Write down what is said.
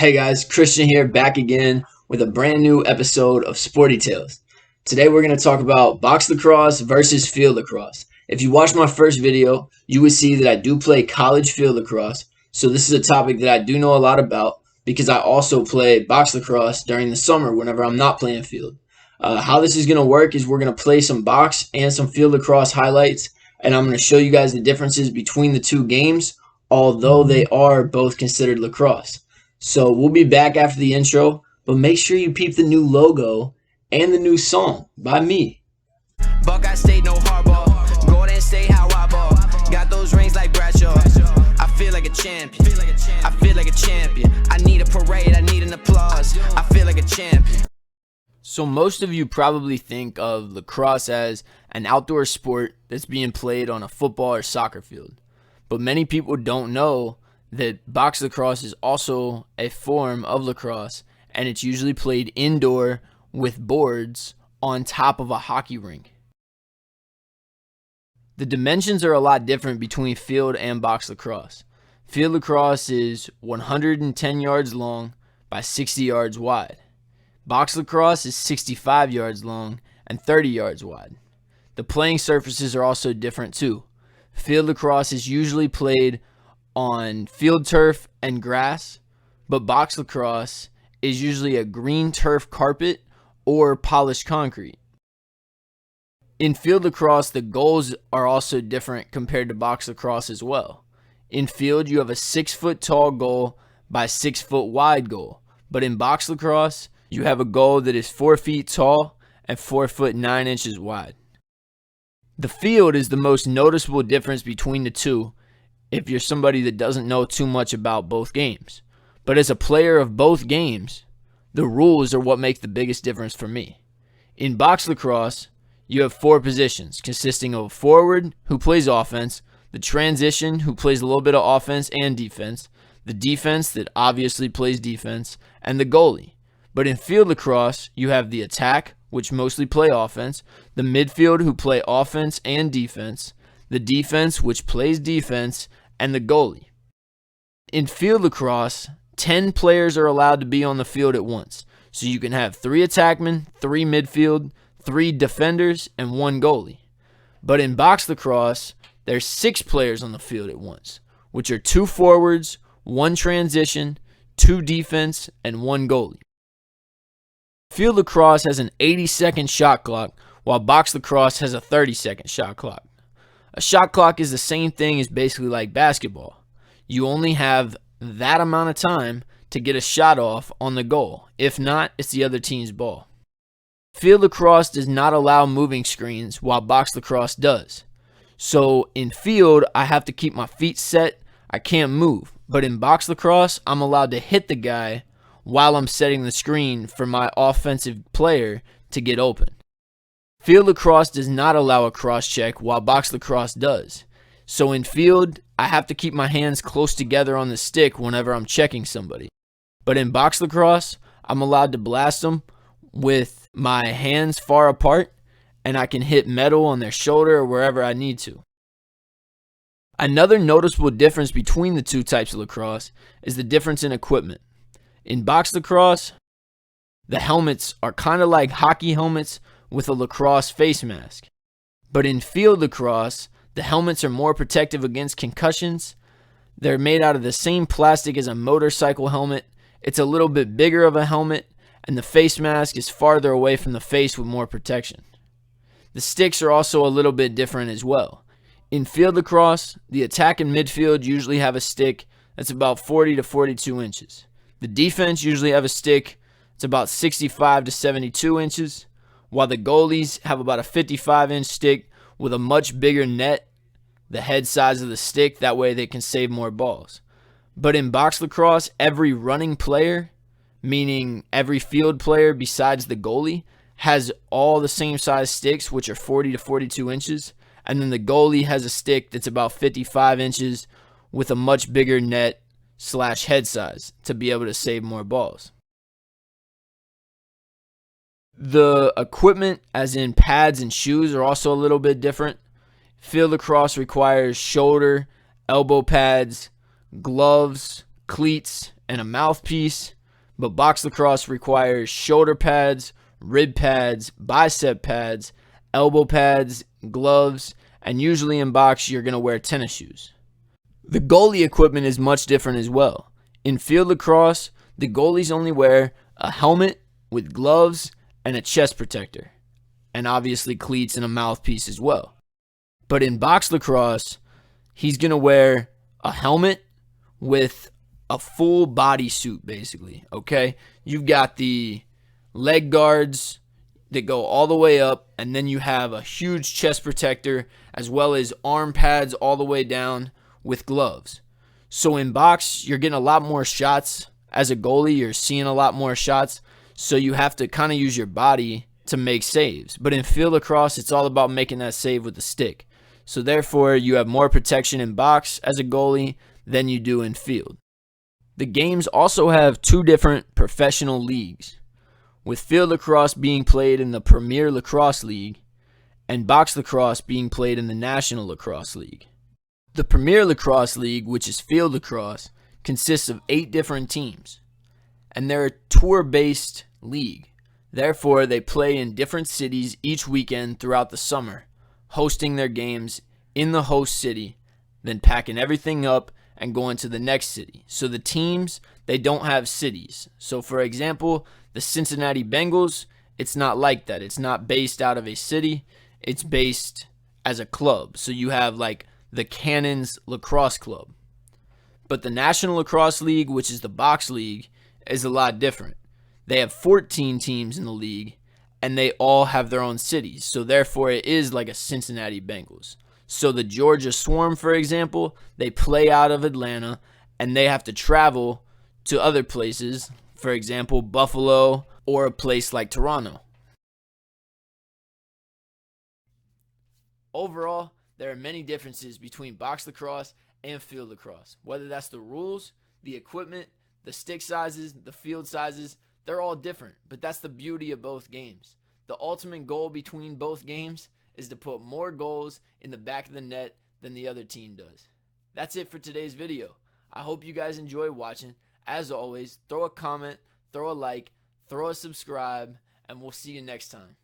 Hey guys, Christian here, back again with a brand new episode of Sporty Tales. Today we're going to talk about box lacrosse versus field lacrosse. If you watched my first video, you would see that I do play college field lacrosse, so this is a topic that I do know a lot about because I also play box lacrosse during the summer whenever I'm not playing field. How this is going to work is we're going to play some box and some field lacrosse highlights, and I'm going to show you guys the differences between the two games, although they are both considered lacrosse. So we'll be back after the intro, but make sure you peep the new logo and the new song by me. Buckeye State, no hardball. Golden State, how I ball. Got those rings like Bradshaw. I feel like a champion. I feel like a champion. I need a parade, I need an applause. I feel like a champion. So most of you probably think of lacrosse as an outdoor sport that's being played on a football or soccer field. But many people don't know that box lacrosse is also a form of lacrosse, and it's usually played indoor with boards on top of a hockey rink. The dimensions are a lot different between field and box lacrosse. Field lacrosse is 110 yards long by 60 yards wide. Box lacrosse is 65 yards long and 30 yards wide. The playing surfaces are also different too. Field lacrosse is usually played on field turf and grass, but box lacrosse is usually a green turf carpet or polished concrete. In field lacrosse, the goals are also different compared to box lacrosse as well. In field, you have a 6-foot tall goal by 6-foot wide goal, but in box lacrosse, you have a goal that is 4 feet tall and 4 foot 9 inches wide. The field is the most noticeable difference between the two if you're somebody that doesn't know too much about both games. But as a player of both games, the rules are what make the biggest difference for me. In box lacrosse, you have 4 positions consisting of a forward who plays offense, the transition who plays a little bit of offense and defense, the defense that obviously plays defense, and the goalie. But in field lacrosse, you have the attack, which mostly play offense, the midfield who play offense and defense, the defense which plays defense, and the goalie. In field lacrosse, 10 players are allowed to be on the field at once. So you can have 3 attackmen, 3 midfield, 3 defenders, and 1 goalie. But in box lacrosse, there's 6 players on the field at once, which are 2 forwards, 1 transition, 2 defense, and 1 goalie. Field lacrosse has an 80-second shot clock, while box lacrosse has a 30-second shot clock. A shot clock is the same thing as basically like basketball. You only have that amount of time to get a shot off on the goal. If not, it's the other team's ball. Field lacrosse does not allow moving screens, while box lacrosse does. So in field, I have to keep my feet set. I can't move. But in box lacrosse, I'm allowed to hit the guy while I'm setting the screen for my offensive player to get open. Field lacrosse does not allow a cross check, while box lacrosse does. So in field, I have to keep my hands close together on the stick whenever I'm checking somebody. But in box lacrosse, I'm allowed to blast them with my hands far apart, and I can hit metal on their shoulder or wherever I need to. Another noticeable difference between the two types of lacrosse is the difference in equipment. In box lacrosse, the helmets are kind of like hockey helmets with a lacrosse face mask. But in field lacrosse, the helmets are more protective against concussions. They're made out of the same plastic as a motorcycle helmet. It's a little bit bigger of a helmet, and the face mask is farther away from the face with more protection. The sticks are also a little bit different as well. In field lacrosse, the attack and midfield usually have a stick that's about 40 to 42 inches. The defense usually have a stick that's about 65 to 72 inches. While the goalies have about a 55-inch stick with a much bigger net, the head size of the stick, that way they can save more balls. But in box lacrosse, every running player, meaning every field player besides the goalie, has all the same size sticks, which are 40 to 42 inches, and then the goalie has a stick that's about 55 inches with a much bigger net / head size to be able to save more balls. The equipment, as in pads and shoes, are also a little bit different. Field lacrosse requires shoulder, elbow pads, gloves, cleats, and a mouthpiece, but box lacrosse requires shoulder pads, rib pads, bicep pads, elbow pads, gloves, and usually in box you're going to wear tennis shoes. The goalie equipment is much different as well. In field lacrosse, the goalies only wear a helmet with gloves and a chest protector, and obviously cleats and a mouthpiece as well. But in box lacrosse, he's going to wear a helmet with a full body suit, basically, okay? You've got the leg guards that go all the way up, and then you have a huge chest protector as well as arm pads all the way down with gloves. So in box, you're getting a lot more shots. As a goalie, you're seeing a lot more shots, so you have to kind of use your body to make saves. But in field lacrosse, it's all about making that save with the stick. So therefore, you have more protection in box as a goalie than you do in field. The games also have two different professional leagues, with field lacrosse being played in the Premier Lacrosse League and box lacrosse being played in the National Lacrosse League. The Premier Lacrosse League, which is field lacrosse, consists of 8 different teams, and they're a tour-based league. Therefore, they play in different cities each weekend throughout the summer, hosting their games in the host city, then packing everything up and going to the next city. So the teams, they don't have cities. So for example, the Cincinnati Bengals, it's not like that. It's not based out of a city. It's based as a club. So you have like the Cannons Lacrosse Club. But the National Lacrosse League, which is the box league, is a lot different. They have 14 teams in the league, and they all have their own cities. So therefore, it is like a Cincinnati Bengals. So the Georgia Swarm, for example, they play out of Atlanta, and they have to travel to other places, for example, Buffalo or a place like Toronto. Overall, there are many differences between box lacrosse and field lacrosse. Whether that's the rules, the equipment, the stick sizes, the field sizes, they're all different, but that's the beauty of both games. The ultimate goal between both games is to put more goals in the back of the net than the other team does. That's it for today's video. I hope you guys enjoy watching. As always, throw a comment, throw a like, throw a subscribe, and we'll see you next time.